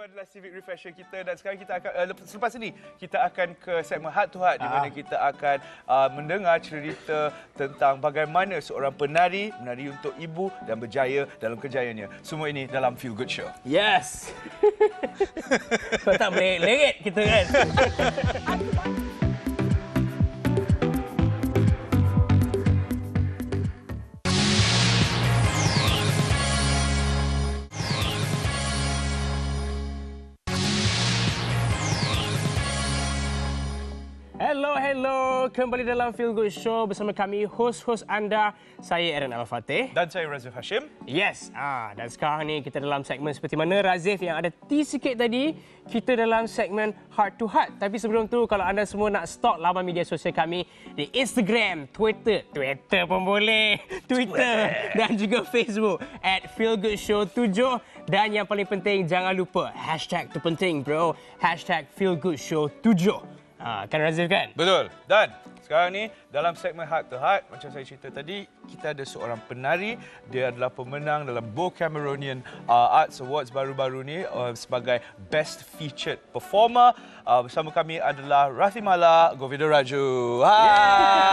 adalah civic refresher kita dan sekarang kita akan selepas ini kita akan ke segmen Heart to Heart di mana kita akan mendengar cerita tentang bagaimana seorang penari menari untuk ibu dan berjaya dalam kerjayanya. Semua ini dalam Feel Good Show. Yes. Kau tak boleh leret kita kan. Hello. Kembali dalam Feel Good Show bersama kami, host-host anda. Saya Aaron Al-Fatih. Dan saya Razif Hashim. Yes. Dan sekarang ni kita dalam segmen seperti mana Razif yang ada tease sikit tadi. Kita dalam segmen Heart to Heart. Tapi sebelum tu, kalau anda semua nak stalk laman media sosial kami di Instagram, Twitter pun boleh, Twitter dan juga Facebook @feelgoodshow7. Dan yang paling penting, jangan lupa hashtag tu penting bro, hashtag feelgoodshow7. Kan Razif kan? Betul. Dan sekarang ni dalam segmen Heart to Heart, macam saya cerita tadi, kita ada seorang penari. Dia adalah pemenang dalam BOH Cameronian Arts Awards baru-baru ni sebagai Best Featured Performer. Bersama kami adalah Rathmalari Govinda Raju. Hi.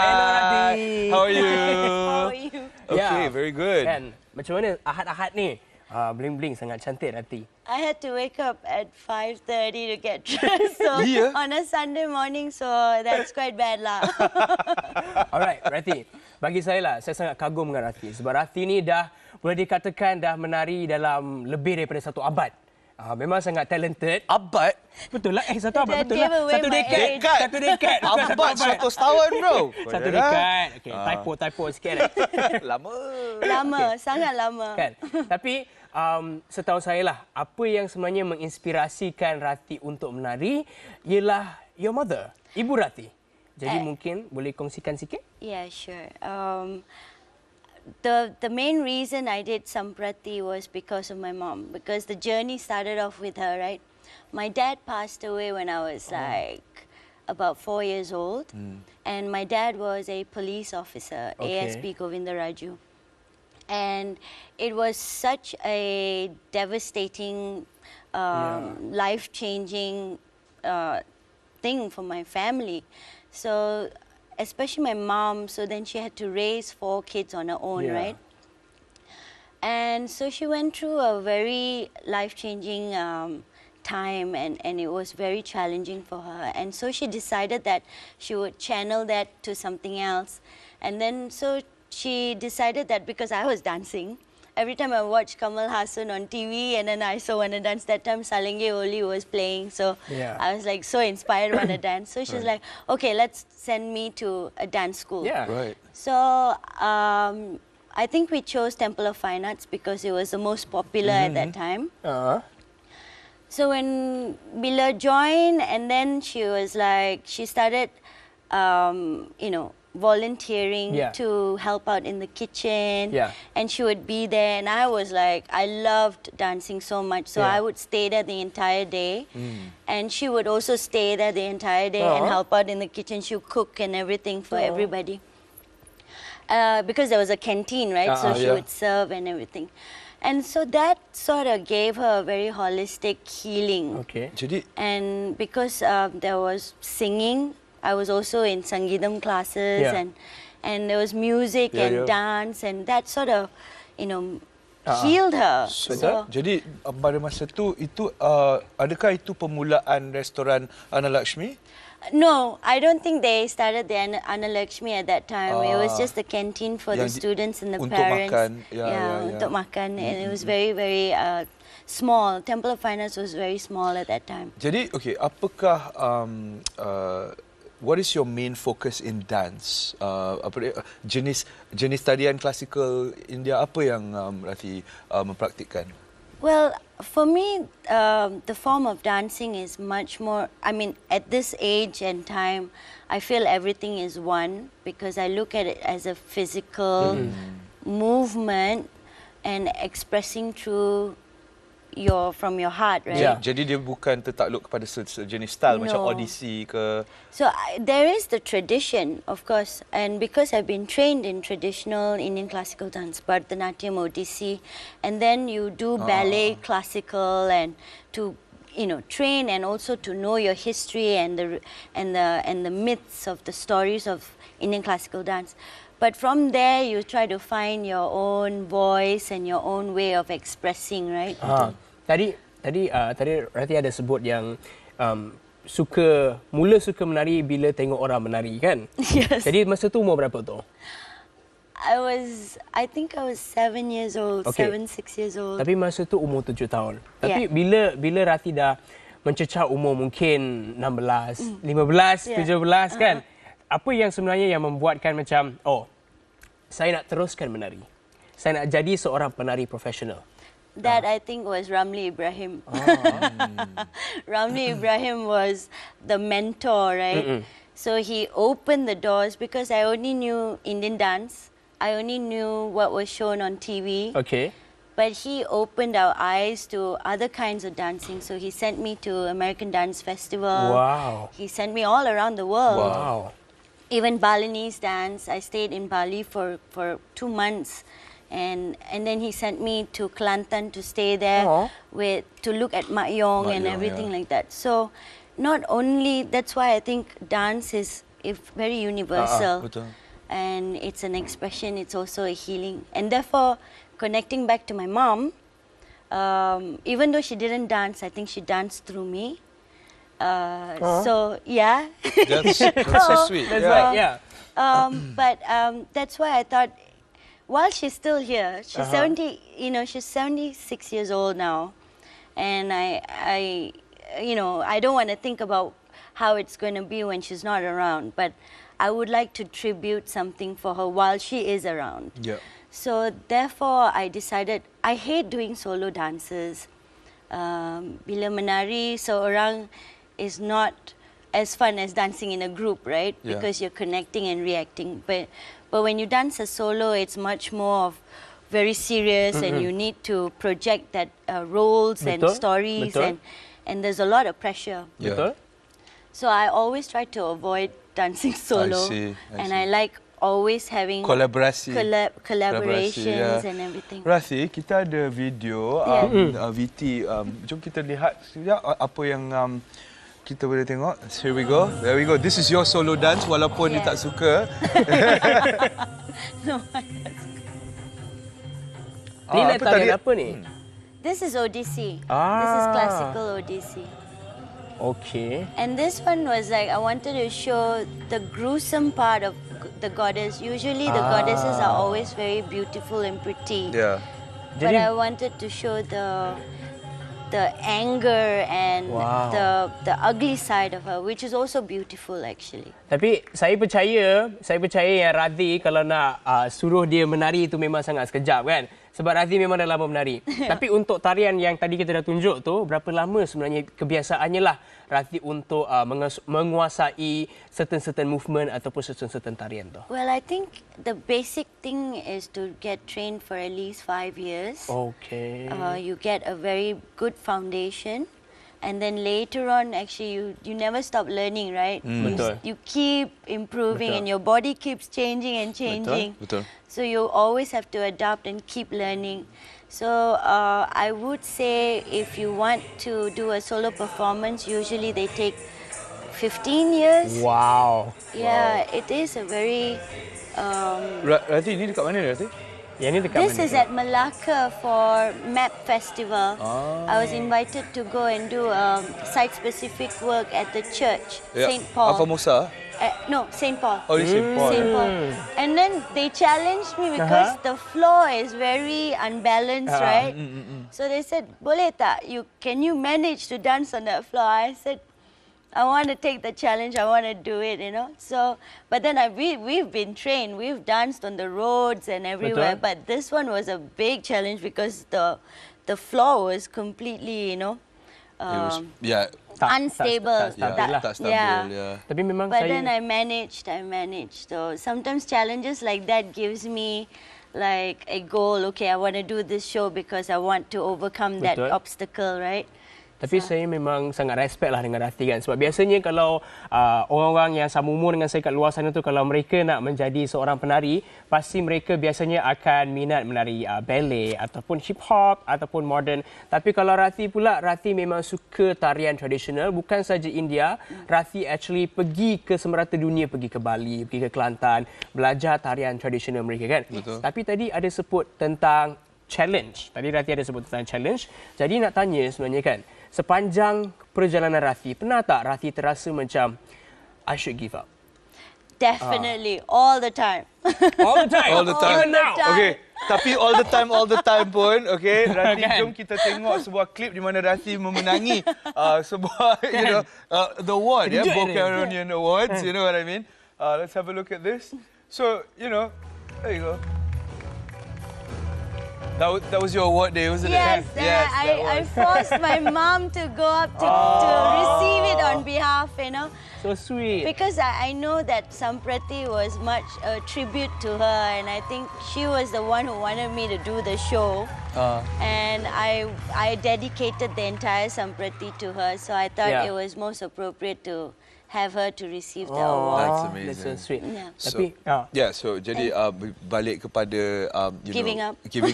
Hello Rathi. How are you? How are you? Okay, very good. Kan? Macam mana Ahad-Ahad ni? Bling-bling sangat cantik Rathi. I had to wake up at 5:30 to get dressed on a Sunday morning, so that's quite bad lah. Alright, Rathi. Bagi saya sangat kagum dengan Rathi. Sebab Rathi ni dah boleh dikatakan dah menari dalam lebih daripada 1 abad. Memang sangat talented. Abad? Betul lah. 1 abad, betul lah. 1 dekad. 1 dekad. Abad 100 tahun, bro. 1 dekad. Okay, typo sikit. Lama, sangat lama. Kan? Tapi setahu saya lah, apa yang sebenarnya menginspirasikan Rathi untuk menari ialah your mother, Ibu Rathi. Jadi mungkin boleh kongsikan sikit? Yeah, sure. The main reason I did Samprati was because of my mom, because the journey started off with her, right? My dad passed away when I was like about 4 years old, and my dad was a police officer, ASP Govinda Raju. And it was such a devastating, life-changing thing for my family. So, especially my mom, so then she had to raise 4 kids on her own, right? And so she went through a very life-changing time, and it was very challenging for her. And so she decided that she would channel that to something else. And then so she decided that because I was dancing, every time I watched Kamal Haasan on TV, and then I saw wanna dance, that time Salenge Oli was playing, so I was like so inspired when I dance. So she was like, okay, let's send me to a dance school. So I think we chose Temple of Fine Arts because it was the most popular at that time. So when Bila joined, and then she was like, she started, volunteering to help out in the kitchen, and she would be there, and I was like, I loved dancing so much, so I would stay there the entire day, and she would also stay there the entire day and help out in the kitchen. She would cook and everything for everybody, because there was a canteen, right? So she would serve and everything. And so that sort of gave her a very holistic healing. And because there was singing, I was also in Sangeetam classes, and there was music and dance, and that sort of, healed her. So, jadi pada masa itu adakah itu permulaan restoran Anna Lakshmi? No, I don't think they started the Anna Lakshmi at that time. It was just the canteen for the students and the parents. Untuk makan. And it was very, very small. Temple of Fine Arts was very small at that time. Jadi, okay, apakah what is your main focus in dance? Jenis tarian klasikal India apa yang Rathi mempraktikkan? Well, for me, the form of dancing is much more, at this age and time, I feel everything is one, because I look at it as a physical movement and expressing through from your heart, right? Jadi dia bukan tertakluk kepada sejenis style macam audisi ke? So there is the tradition, of course, and because I've been trained in traditional Indian classical dance, Bharatanatyam, Odissi, and then you do ballet, classical, and to train and also to know your history and the myths of the stories of Indian classical dance. But from there, you try to find your own voice and your own way of expressing, right? Tadi Rati ada sebut yang mula suka menari bila tengok orang menari, kan? Yes. Jadi masa tu umur berapa tu? I think I was 7 years old, Okay. 6 years old. Tapi masa tu umur 7 tahun. Tapi Yeah. bila Rati dah mencecah umur mungkin 16, 15, Yeah. 17 kan? Apa yang sebenarnya yang membuatkan macam, saya nak teruskan menari. Saya nak jadi seorang penari profesional. That I think was Ramli Ibrahim. Ramli Ibrahim was the mentor, right? So he opened the doors because I only knew Indian dance. I only knew what was shown on TV. Okay. But he opened our eyes to other kinds of dancing. So he sent me to American Dance Festival. Wow. He sent me all around the world. Wow. Even Balinese dance. I stayed in Bali for 2 months. And then he sent me to Kelantan to stay there to look at Mak Yong and everything like that. So not only, that's why I think dance is very universal. Betul. And it's an expression, it's also a healing. And therefore, connecting back to my mom, even though she didn't dance, I think she danced through me. So, yeah. That's so sweet. That's right, yeah. But that's why I thought, while she's still here, she's 70, she's 76 years old now. And I don't want to think about how it's going to be when she's not around. But I would like to tribute something for her while she is around. Yeah. So therefore, I decided, I hate doing solo dances. Bila menari, seorang is not as fun as dancing in a group, right? Yeah. Because you're connecting and reacting. But when you dance a solo, it's much more of very serious, and you need to project that roles and stories, and there's a lot of pressure. Yeah. Betul? So I always try to avoid dancing solo, I and see. I like always having Kolaborasi. collaborations yeah. and everything. Rathi, kita ada video VT. Jom kita lihat sekejap apa yang kita boleh tengok. Here we go. There we go. This is your solo dance walaupun you tak suka. No, Ni nak apa tadi? tarian apa ni? this is Odissi. This is classical Odissi. Okay. And this one was like, I wanted to show the gruesome part of the goddess. Usually the goddesses are always very beautiful and pretty. Yeah. But Jadi- I wanted to show the anger and the ugly side of her, which is also beautiful actually. Tapi saya percaya yang Radhi kalau nak suruh dia menari itu memang sangat sekejap, kan? Sebab Radhi memang dah lama menari. Tapi untuk tarian yang tadi kita dah tunjuk tu, berapa lama sebenarnya kebiasaannya lah Radhi untuk menguasai certain movement ataupun certain tarian tu? Well, I think the basic thing is to get trained for at least 5 years. Okay. You get a very good foundation, and then later on, actually, you never stop learning, right? Betul. You keep improving, Betul. and your body keeps changing and changing. Betul. So you always have to adapt and keep learning. So I would say if you want to do a solo performance, usually they take 15 years. Wow. Yeah, it is a very... Rathi, ni dekat mana Rathi? Yang ni dekat This mana? is at Malacca for MAP Festival. I was invited to go and do site-specific work at the church, St. Paul. Formosa? No, St. Paul. Oh, it's St. Paul. St. Paul. And then they challenged me because the floor is very unbalanced, right? So they said, "Boleh tak? Can you manage to dance on that floor?" I said, I want to take the challenge. I want to do it, So, but then we've been trained. We've danced on the roads and everywhere. Betul. But this one was a big challenge because the floor was completely, It was, yeah. unstable. tak stabil lah. Tak stabil, yeah. Tapi memang But saya... then I managed. So sometimes challenges like that gives me like a goal. Okay, I want to do this show because I want to overcome that Betul. obstacle, right? Tapi saya memang sangat respect lah dengan Rathi kan. Sebab biasanya kalau orang-orang yang sama umur dengan saya kat luar sana tu, kalau mereka nak menjadi seorang penari, pasti mereka biasanya akan minat menari ballet ataupun hip hop ataupun modern. Tapi kalau Rathi pula, Rathi memang suka tarian tradisional. Bukan saja India, Rathi actually pergi ke semerata dunia, pergi ke Bali, pergi ke Kelantan, belajar tarian tradisional mereka kan. Betul. Tapi tadi ada sebut tentang challenge. Tadi Rathi ada sebut tentang challenge. Jadi nak tanya sebenarnya kan, sepanjang perjalanan Rathi, pernah tak Rathi terasa macam I should give up? Definitely, all the time. All the time? All the time. Even now? Okay, tapi all the time pun, okay, Rathi, jom kita tengok sebuah klip di mana Rathi memenangi sebuah, the award, BOH Cameronian Awards, you know what I mean? Let's have a look at this. So, there you go. That was your award day, wasn't Yes, it? Yes, I forced my mom to go up to receive it on behalf, So sweet. Because I know that Samprati was much a tribute to her, and I think she was the one who wanted me to do the show. And I dedicated the entire Samprati to her, so I thought it was most appropriate to have her to receive the award. That's amazing. That's so sweet. Yeah. Tapi, So jadi balik kepada Giving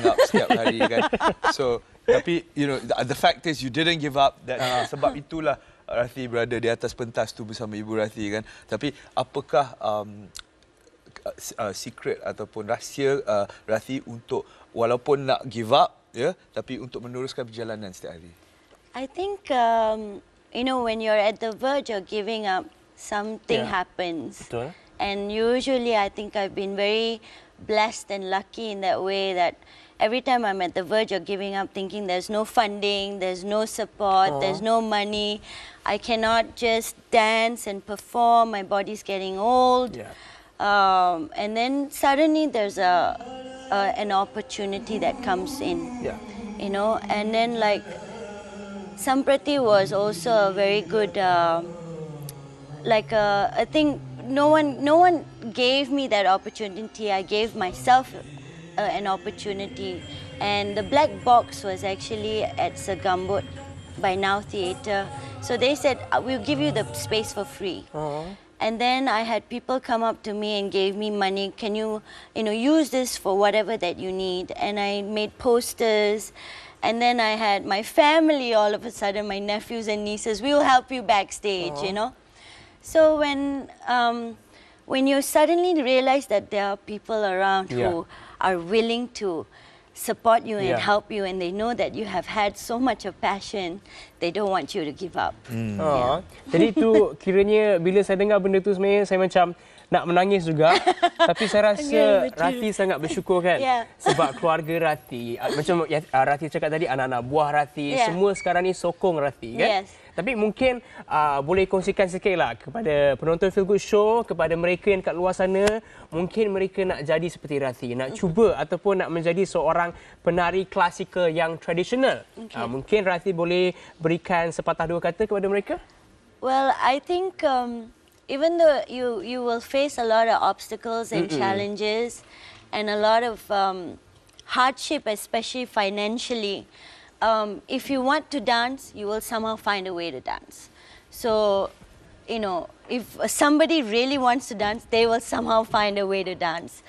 up setiap hari kan. So tapi the fact is you didn't give up. That sebab itulah Rathi berada di atas pentas tu bersama Ibu Rathi kan. Tapi apakah secret ataupun rahsia Rathi untuk walaupun nak give up tapi untuk meneruskan perjalanan setiap hari? I think when you're at the verge of giving up, something happens. Betul. And usually I think I've been very blessed and lucky in that way that every time I'm at the verge of giving up, thinking there's no funding, there's no support, there's no money, I cannot just dance and perform, my body's getting old. Yeah. And then suddenly there's an opportunity that comes in, and then like Samprati was also a very good, I think no one gave me that opportunity. I gave myself an opportunity, and the black box was actually at Segambut by Now Theatre. So they said, we'll give you the space for free. And then I had people come up to me and gave me money. Can you, use this for whatever that you need? And I made posters. And then I had my family all of a sudden, my nephews and nieces, we will help you backstage, So when you suddenly realize that there are people around who are willing to support you and help you, and they know that you have had so much of passion, they don't want you to give up. Jadi tu kiranya bila saya dengar benda tu sebenarnya saya macam nak menangis juga. Tapi saya rasa Rathi sangat bersyukur kan. Sebab keluarga Rathi, macam Rathi cakap tadi, anak-anak buah Rathi, semua sekarang ni sokong Rathi kan. Tapi mungkin boleh kongsikan sikit lah kepada penonton Feel Good Show, kepada mereka yang kat luar sana, mungkin mereka nak jadi seperti Rathi, nak cuba ataupun nak menjadi seorang penari klasikal yang tradisional. Mungkin Rathi boleh berikan sepatah dua kata kepada mereka? Well, I think even though you will face a lot of obstacles and challenges and a lot of hardship, especially financially, if you want to dance, you will somehow find a way to dance. So, if somebody really wants to dance, they will somehow find a way to dance.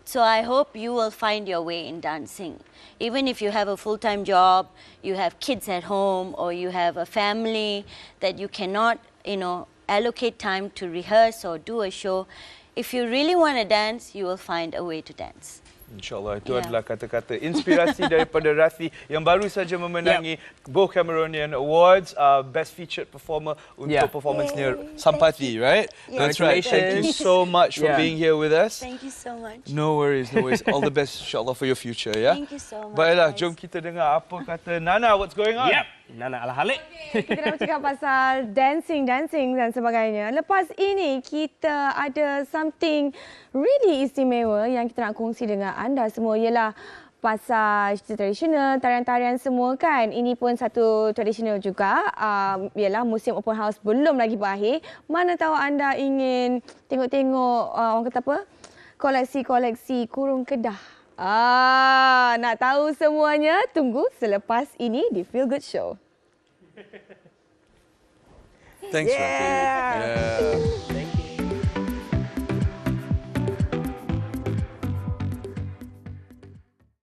So I hope you will find your way in dancing. Even if you have a full-time job, you have kids at home, or you have a family that you cannot, allocate time to rehearse or do a show, if you really want to dance, you will find a way to dance. InsyaAllah itu adalah kata-kata inspirasi daripada Rathi yang baru saja memenangi BOH Cameronian Awards Best Featured Performer untuk performance-nya Sampati, right? That's right. Thank you so much for being here with us. Thank you so much. No worries, no worries. All the best insyaAllah for your future, ya? Thank you so much. Baiklah, jom kita dengar apa kata Nana. What's going on? Nana Al-Halik. Kita dah bercakap pasal dancing dan sebagainya. Lepas ini kita ada something really istimewa yang kita nak kongsi dengan anda semua, ialah pasal tradisional, tarian-tarian semua kan. Ini pun satu tradisional juga. Ialah musim open house belum lagi berakhir. Mana tahu anda ingin tengok-tengok orang kata apa? Koleksi-koleksi kurung Kedah. Nak tahu semuanya? Tunggu selepas ini di Feel Good Show. Thanks, Rafi. Yeah.